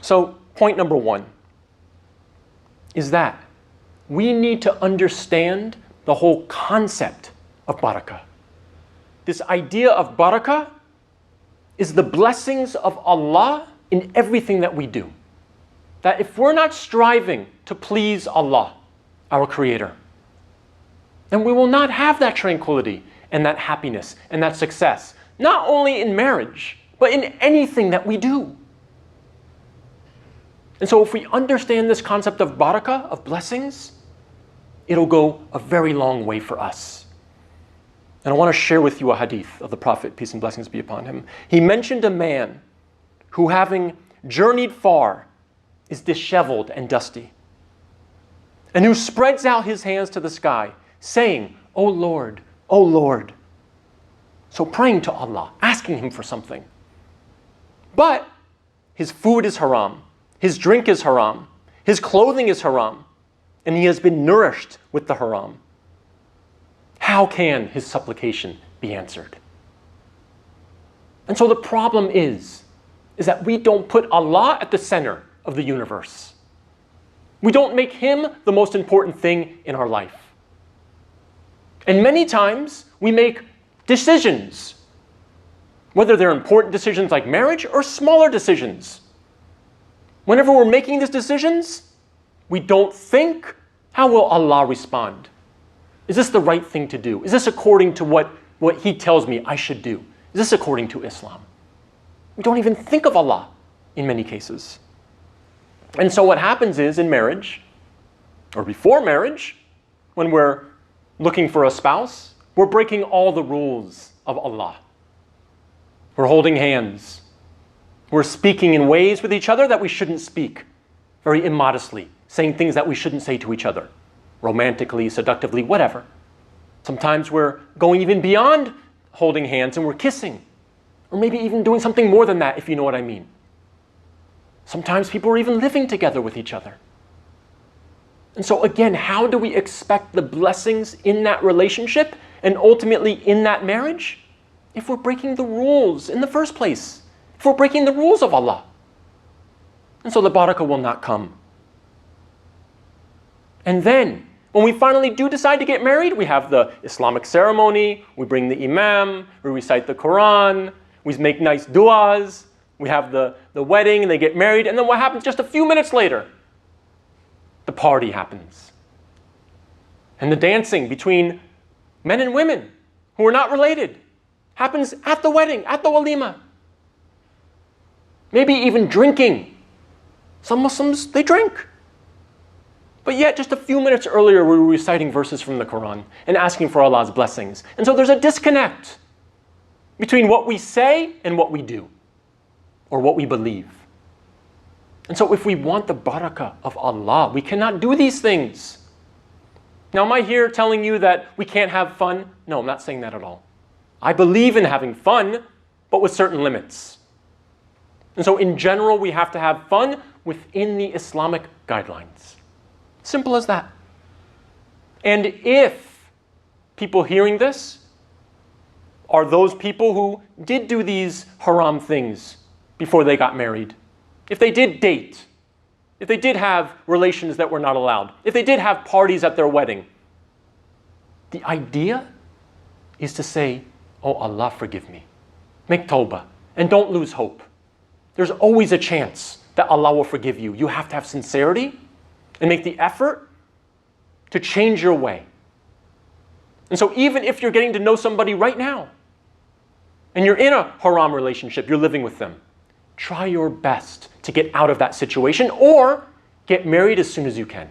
So point number one is that we need to understand the whole concept of barakah. This idea of barakah is the blessings of Allah in everything that we do. That if we're not striving to please Allah, our Creator, then we will not have that tranquility and that happiness and that success, not only in marriage, but in anything that we do. And so if we understand this concept of barakah, of blessings, it'll go a very long way for us. And I want to share with you a hadith of the Prophet, peace and blessings be upon him. He mentioned a man who, having journeyed far, is disheveled and dusty, and who spreads out his hands to the sky, saying, O Lord, O Lord. So praying to Allah, asking Him for something. But his food is haram, his drink is haram, his clothing is haram, and he has been nourished with the haram. How can his supplication be answered? And so the problem is that we don't put Allah at the center of the universe. We don't make Him the most important thing in our life. And many times we make decisions, whether they're important decisions like marriage or smaller decisions. Whenever we're making these decisions, we don't think, how will Allah respond? Is this the right thing to do? Is this according to what He tells me I should do? Is this according to Islam? We don't even think of Allah in many cases. And so what happens is in marriage, or before marriage, when we're looking for a spouse, we're breaking all the rules of Allah. We're holding hands. We're speaking in ways with each other that we shouldn't speak, very immodestly, saying things that we shouldn't say to each other, romantically, seductively, whatever. Sometimes we're going even beyond holding hands and we're kissing, or maybe even doing something more than that, if you know what I mean. Sometimes people are even living together with each other. And so again, how do we expect the blessings in that relationship and ultimately in that marriage if we're breaking the rules in the first place? If we're breaking the rules of Allah. And so the barakah will not come. And then, when we finally do decide to get married, we have the Islamic ceremony, we bring the imam, we recite the Quran, we make nice du'as, we have the wedding and they get married, and then what happens just a few minutes later? The party happens. And the dancing between men and women who are not related happens at the wedding, at the walima. Maybe even drinking. Some Muslims, they drink. But yet, just a few minutes earlier, we were reciting verses from the Quran and asking for Allah's blessings. And so there's a disconnect between what we say and what we do, or what we believe. And so if we want the barakah of Allah, we cannot do these things. Now, am I here telling you that we can't have fun? No, I'm not saying that at all. I believe in having fun, but with certain limits. And so in general, we have to have fun within the Islamic guidelines. Simple as that. And if people hearing this are those people who did do these haram things before they got married, if they did date, if they did have relations that were not allowed, if they did have parties at their wedding, the idea is to say, oh Allah, forgive me. Make tawbah and don't lose hope. There's always a chance that Allah will forgive you. You have to have sincerity and make the effort to change your way. And so even if you're getting to know somebody right now, and you're in a haram relationship, you're living with them, try your best to get out of that situation or get married as soon as you can.